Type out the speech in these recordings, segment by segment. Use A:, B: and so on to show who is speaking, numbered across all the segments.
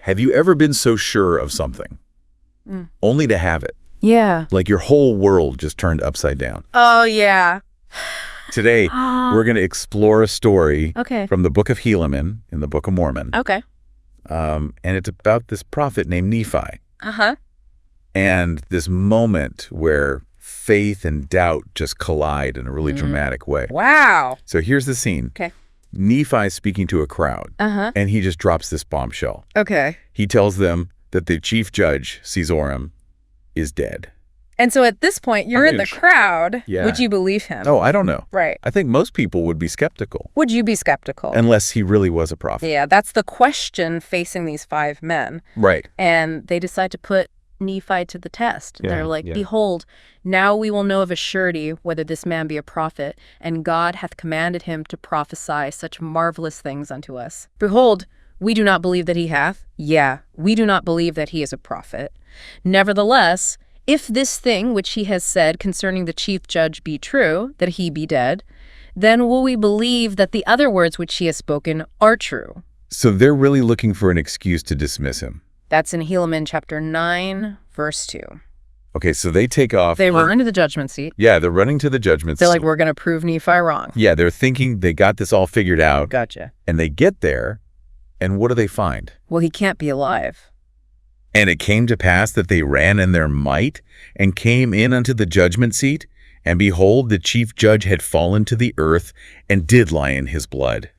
A: Have you ever been so sure of something, only to have it?
B: Yeah.
A: Like your whole world just turned upside down.
B: Oh, yeah.
A: Today, we're going to explore a story from the Book of Helaman in the Book of Mormon.
B: Okay.
A: And it's about this prophet named Nephi.
B: Uh-huh.
A: And this moment where faith and doubt just collide in a really dramatic way.
B: Wow.
A: So here's the scene.
B: Okay.
A: Nephi is speaking to a crowd, and he just drops this bombshell.
B: Okay.
A: He tells them that the chief judge, Caesorum, is dead.
B: And so at this point, you're in the crowd.
A: Yeah.
B: Would you believe him?
A: Oh, I don't know.
B: Right.
A: I think most people would be skeptical.
B: Would you be skeptical?
A: Unless he really was a prophet.
B: Yeah, that's the question facing these 5 men.
A: Right.
B: And they decide to put Nephi to the test.
A: Yeah,
B: They're like, behold, now we will know of a surety whether this man be a prophet, and God hath commanded him to prophesy such marvelous things unto us. Behold, we do not believe that he hath. Yeah, we do not believe that he is a prophet. Nevertheless, if this thing which he has said concerning the chief judge be true, that he be dead, then will we believe that the other words which he has spoken are true.
A: So they're really looking for an excuse to dismiss him.
B: That's in Helaman chapter 9, verse 2.
A: Okay, so they take off.
B: They run into the judgment seat.
A: Yeah, they're running to the judgment seat.
B: They're like, we're going to prove Nephi wrong.
A: Yeah, they're thinking they got this all figured out.
B: Gotcha.
A: And they get there, and what do they find?
B: Well, he can't be alive.
A: And it came to pass that they ran in their might, and came in unto the judgment seat, and behold, the chief judge had fallen to the earth, and did lie in his blood.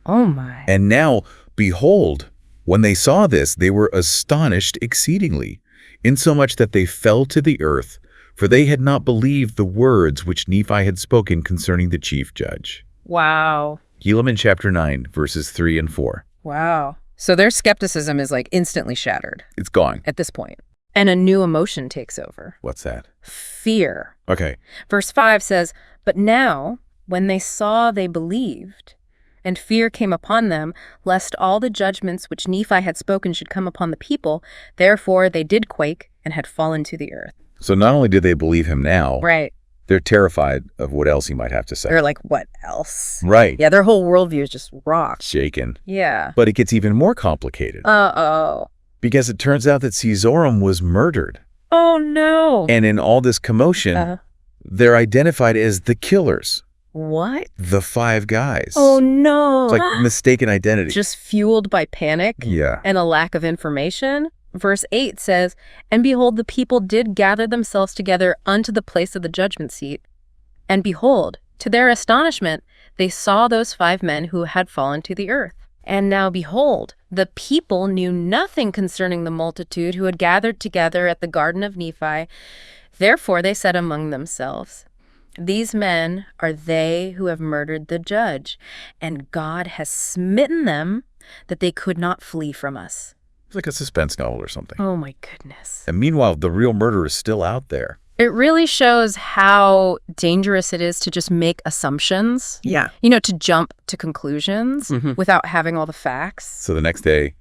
B: Oh my.
A: And now, behold, when they saw this, they were astonished exceedingly, insomuch that they fell to the earth, for they had not believed the words which Nephi had spoken concerning the chief judge.
B: Wow.
A: Helaman chapter 9, verses 3 and 4.
B: Wow. So their skepticism is like instantly shattered.
A: It's gone.
B: At this point. And a new emotion takes over.
A: What's that?
B: Fear.
A: Okay.
B: Verse 5 says, but now, when they saw, they believed. And fear came upon them, lest all the judgments which Nephi had spoken should come upon the people. Therefore they did quake and had fallen to the earth.
A: So not only do they believe him now,
B: right,
A: they're terrified of what else he might have to say.
B: They're like, what else?
A: Right.
B: Yeah, their whole worldview is just rocked.
A: Shaken.
B: Yeah.
A: But it gets even more complicated.
B: Uh-oh.
A: Because it turns out that Caesorum was murdered.
B: Oh, no.
A: And in all this commotion, they're identified as the killers.
B: What?
A: The 5 guys.
B: Oh, no.
A: It's like mistaken identity.
B: Just fueled by panic and a lack of information. Verse 8 says, and behold, the people did gather themselves together unto the place of the judgment seat. And behold, to their astonishment, they saw those 5 men who had fallen to the earth. And now behold, the people knew nothing concerning the multitude who had gathered together at the garden of Nephi. Therefore they said among themselves, these men are they who have murdered the judge, and God has smitten them that they could not flee from us.
A: It's like a suspense novel or something.
B: Oh my goodness.
A: And meanwhile, the real murderer is still out there.
B: It really shows how dangerous it is to just make assumptions. Yeah. You know, to jump to conclusions without having all the facts.
A: So the next day,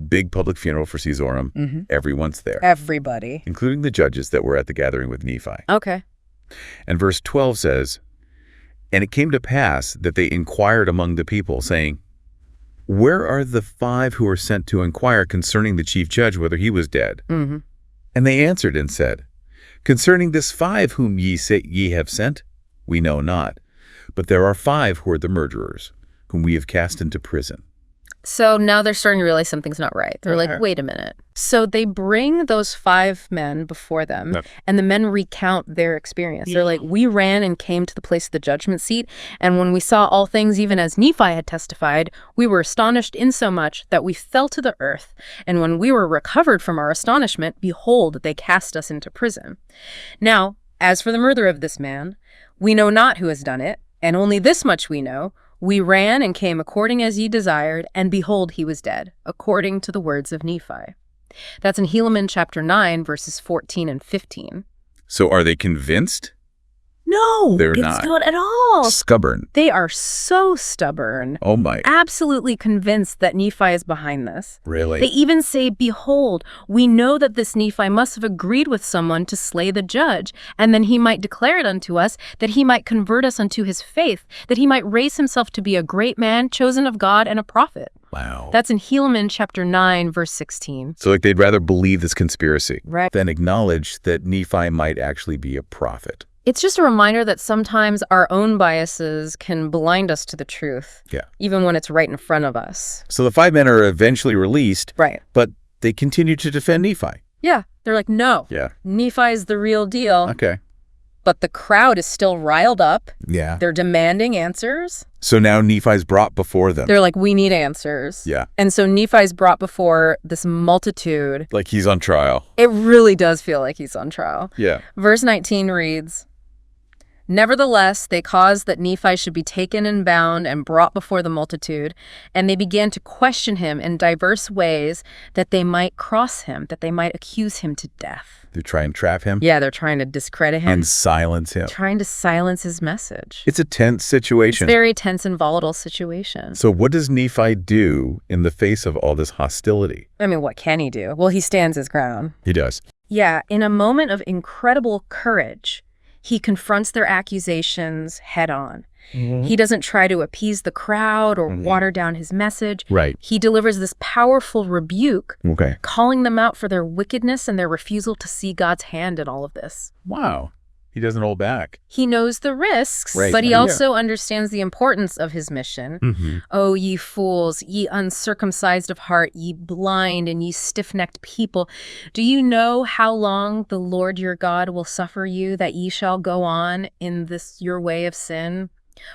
A: big public funeral for Caesorum. Everyone's there.
B: Everybody.
A: Including the judges that were at the gathering with Nephi.
B: Okay.
A: And verse 12 says, and it came to pass that they inquired among the people, saying, where are the 5 who were sent to inquire concerning the chief judge whether he was dead? And they answered and said, concerning this 5 whom ye say ye have sent, we know not. But there are 5 who are the murderers, whom we have cast into prison.
B: So now they're starting to realize something's not right. They're like, wait a minute. So they bring those 5 men before them, and the men recount their experience. They're like, we ran and came to the place of the judgment seat, and when we saw all things even as Nephi had testified, we were astonished insomuch that we fell to the earth. And when we were recovered from our astonishment, behold, they cast us into prison. Now, as for the murder of this man, we know not who has done it, and only this much we know, we ran and came according as ye desired, and behold, he was dead, according to the words of Nephi. That's in Helaman chapter 9, verses 14 and 15.
A: So are they convinced?
B: No,
A: They're
B: it's
A: not.
B: not at all.
A: Stubborn.
B: They are so stubborn.
A: Oh my.
B: Absolutely convinced that Nephi is behind this.
A: Really?
B: They even say, behold, we know that this Nephi must have agreed with someone to slay the judge, and then he might declare it unto us, that he might convert us unto his faith, that he might raise himself to be a great man, chosen of God, and a prophet.
A: Wow.
B: That's in Helaman chapter 9, verse 16.
A: So they'd rather believe this conspiracy
B: Right.
A: than acknowledge that Nephi might actually be a prophet.
B: It's just a reminder that sometimes our own biases can blind us to the truth, even when it's right in front of us.
A: So the 5 men are eventually released,
B: Right.
A: but they continue to defend Nephi.
B: Yeah. They're like, no, Nephi's the real deal.
A: Okay.
B: But the crowd is still riled up.
A: Yeah.
B: They're demanding answers.
A: So now Nephi's brought before them.
B: They're like, we need answers.
A: Yeah.
B: And so Nephi's brought before this multitude.
A: Like he's on trial.
B: It really does feel like he's on trial.
A: Yeah.
B: Verse 19 reads, nevertheless, they caused that Nephi should be taken and bound and brought before the multitude, and they began to question him in diverse ways that they might cross him, that they might accuse him to death.
A: They try and trap him.
B: Yeah, they're trying to discredit him.
A: And silence him.
B: Trying to silence his message.
A: It's a tense situation.
B: It's a very tense and volatile situation.
A: So what does Nephi do in the face of all this hostility?
B: I mean, what can he do? Well, he stands his ground.
A: He does.
B: Yeah, in a moment of incredible courage, he confronts their accusations head on. He doesn't try to appease the crowd or water down his message.
A: Right.
B: He delivers this powerful rebuke,
A: Okay.
B: calling them out for their wickedness and their refusal to see God's hand in all of this.
A: Wow. He doesn't hold back.
B: He knows the risks,
A: Right.
B: but he also understands the importance of his mission. Oh, ye fools, ye uncircumcised of heart, ye blind and ye stiff-necked people, do you know how long the Lord your God will suffer you, that ye shall go on in this your way of sin?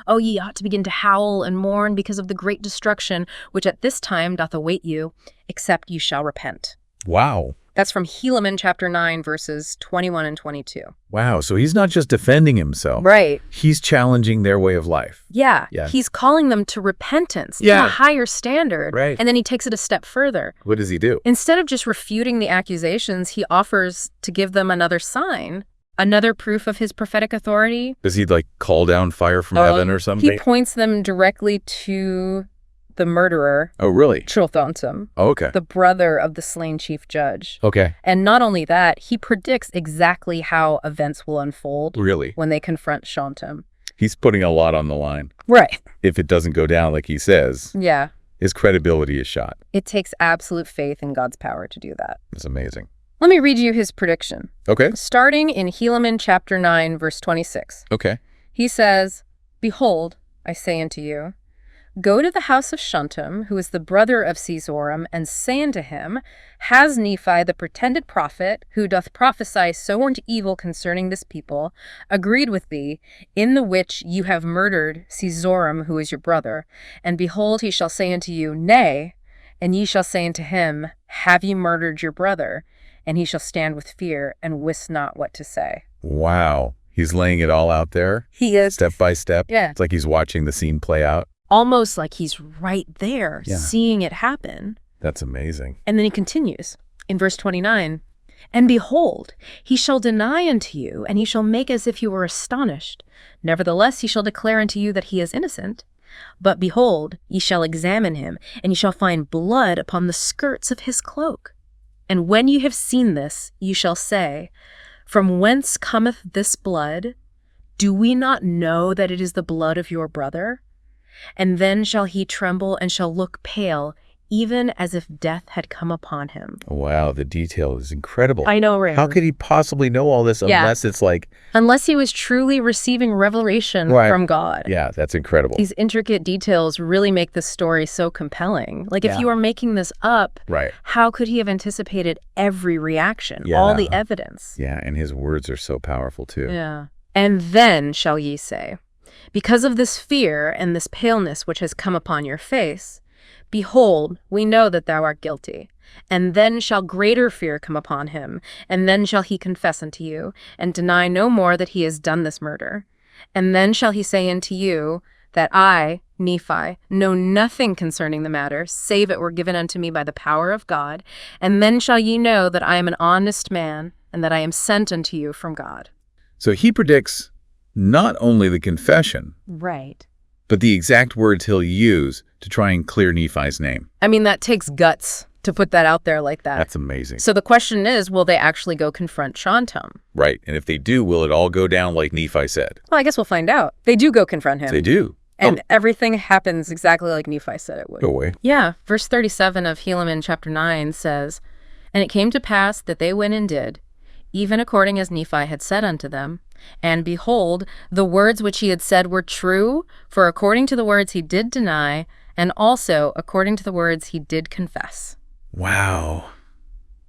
B: Oh, ye ought to begin to howl and mourn because of the great destruction which at this time doth await you, except you shall repent.
A: Wow.
B: That's from Helaman chapter 9, verses 21 and 22.
A: Wow. So he's not just defending himself.
B: Right.
A: He's challenging their way of life.
B: Yeah.
A: Yeah.
B: He's calling them to repentance, to
A: Yeah.
B: a higher standard.
A: Right.
B: And then he takes it a step further.
A: What does he do?
B: Instead of just refuting the accusations, he offers to give them another sign, another proof of his prophetic authority.
A: Does he like call down fire from heaven or something?
B: He points them directly to the murderer,
A: Oh, really?
B: Chilthontum,
A: Oh, okay.
B: the brother of the slain chief judge.
A: Okay.
B: And not only that, he predicts exactly how events will unfold
A: Really?
B: when they confront Shantum.
A: He's putting a lot on the line.
B: Right.
A: If it doesn't go down like he says,
B: Yeah.
A: his credibility is shot.
B: It takes absolute faith in God's power to do that.
A: It's amazing.
B: Let me read you his prediction.
A: Okay.
B: Starting in Helaman chapter 9, verse 26.
A: Okay.
B: He says, behold, I say unto you, go to the house of Shantum, who is the brother of Cezoram, and say unto him, has Nephi, the pretended prophet, who doth prophesy so unto evil concerning this people, agreed with thee, in the which you have murdered Cezoram, who is your brother? And behold, he shall say unto you, nay. And ye shall say unto him, have you murdered your brother? And he shall stand with fear, and wist not what to say.
A: Wow. He's laying it all out there.
B: He is.
A: Step by step.
B: Yeah.
A: It's like he's watching the scene play out.
B: Almost like he's right there,
A: Yeah.
B: seeing it happen.
A: That's amazing.
B: And then he continues in verse 29, and behold, he shall deny unto you, and he shall make as if you were astonished. Nevertheless, he shall declare unto you that he is innocent. But behold, ye shall examine him, and ye shall find blood upon the skirts of his cloak. And when you have seen this, you shall say, from whence cometh this blood? Do we not know that it is the blood of your brother? And then shall he tremble and shall look pale, even as if death had come upon him.
A: Wow. The detail is incredible.
B: I know, right?
A: How could he possibly know all this unless it's like...
B: Unless he was truly receiving revelation from God.
A: Yeah, that's incredible.
B: These intricate details really make this story so compelling. Like, if you were making this up, how could he have anticipated every reaction, all the evidence?
A: Yeah, and his words are so powerful too.
B: Yeah. And then shall ye say, because of this fear and this paleness which has come upon your face, behold, we know that thou art guilty. And then shall greater fear come upon him, and then shall he confess unto you, and deny no more that he has done this murder. And then shall he say unto you, that I, Nephi, know nothing concerning the matter, save it were given unto me by the power of God. And then shall ye know that I am an honest man, and that I am sent unto you from God.
A: So he predicts not only the confession,
B: Right.
A: but the exact words he'll use to try and clear Nephi's name.
B: I mean, that takes guts to put that out there like that.
A: That's amazing.
B: So the question is, will they actually go confront Shantum?
A: Right. And if they do, will it all go down like Nephi said?
B: Well, I guess we'll find out. They do go confront him.
A: They do.
B: And everything happens exactly like Nephi said it would.
A: Go away.
B: Yeah. Verse 37 of Helaman chapter 9 says, "And it came to pass that they went and did, even according as Nephi had said unto them. And behold, the words which he had said were true, for according to the words he did deny, and also according to the words he did confess."
A: Wow.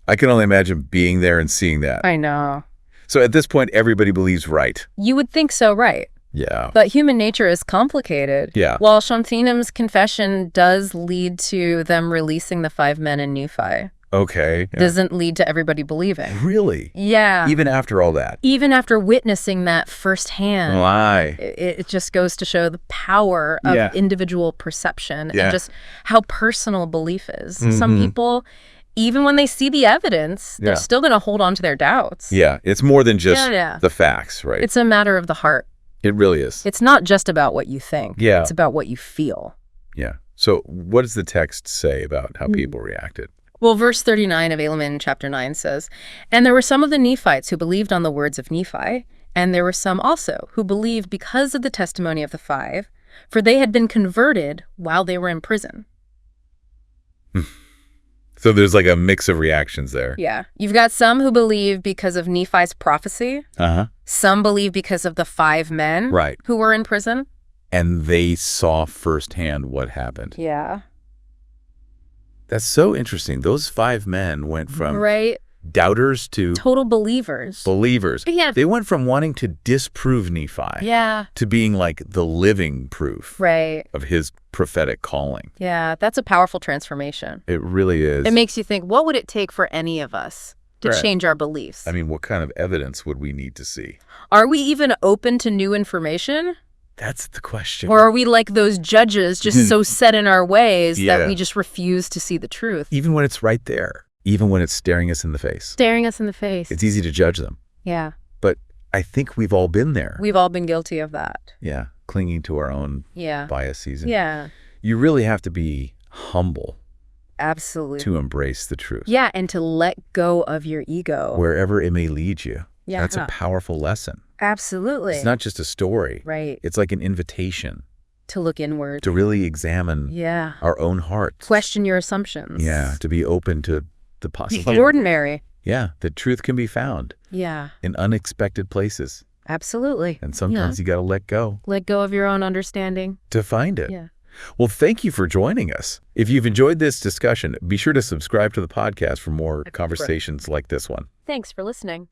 A: I can only imagine being there and seeing that.
B: I know.
A: So at this point, everybody believes right.
B: You would think so, right?
A: Yeah.
B: But human nature is complicated.
A: Yeah.
B: While Shantinum's confession does lead to them releasing the 5 men in Nephi,
A: Okay. Yeah.
B: doesn't lead to everybody believing.
A: Really?
B: Yeah.
A: Even after all that?
B: Even after witnessing that firsthand,
A: Why?
B: it just goes to show the power of
A: Yeah.
B: individual perception
A: Yeah.
B: and just how personal belief is. Some people, even when they see the evidence, they're
A: Yeah.
B: still going to hold on to their doubts.
A: Yeah. It's more than just
B: Yeah.
A: the facts, right?
B: It's a matter of the heart.
A: It really is.
B: It's not just about what you think.
A: Yeah.
B: It's about what you feel.
A: Yeah. So what does the text say about how people reacted?
B: Well, verse 39 of Helaman chapter 9 says, "And there were some of the Nephites who believed on the words of Nephi, and there were some also who believed because of the testimony of the 5, for they had been converted while they were in prison."
A: So there's like a mix of reactions there.
B: Yeah. You've got some who believe because of Nephi's prophecy.
A: Uh-huh.
B: Some believe because of the 5 men
A: Right.
B: who were in prison.
A: And they saw firsthand what happened.
B: Yeah.
A: That's so interesting. Those 5 men went from
B: Right.
A: doubters to
B: Total believers.
A: believers.
B: Yeah.
A: They went from wanting to disprove Nephi
B: Yeah.
A: to being like the living proof
B: Right.
A: of his prophetic calling.
B: Yeah. That's a powerful transformation.
A: It really is.
B: It makes you think, what would it take for any of us to
A: Right.
B: change our beliefs?
A: I mean, what kind of evidence would we need to see?
B: Are we even open to new information?
A: That's the question.
B: Or are we like those judges just so set in our ways
A: Yeah.
B: that we just refuse to see the truth?
A: Even when it's right there, even when it's staring us in the face,
B: Staring us in the face.
A: it's easy to judge them.
B: Yeah.
A: But I think we've all been there.
B: We've all been guilty of that.
A: Yeah. Clinging to our own
B: Yeah.
A: biases.
B: Yeah.
A: You really have to be humble
B: Absolutely.
A: to embrace the truth.
B: Yeah, and to let go of your ego.
A: Wherever it may lead you.
B: Yeah.
A: That's a powerful lesson.
B: Absolutely.
A: It's not just a story.
B: Right.
A: It's like an invitation
B: To look inward.
A: to really examine
B: Yeah.
A: our own hearts.
B: Question your assumptions.
A: Yeah, to be open to the possibility.
B: Extraordinary.
A: Yeah, the truth can be found
B: Yeah.
A: in unexpected places.
B: Absolutely.
A: And sometimes you got to let go
B: Let go of your own understanding.
A: to find it.
B: Yeah.
A: Well, thank you for joining us. If you've enjoyed this discussion, be sure to subscribe to the podcast for more conversations like this one.
B: Thanks for listening.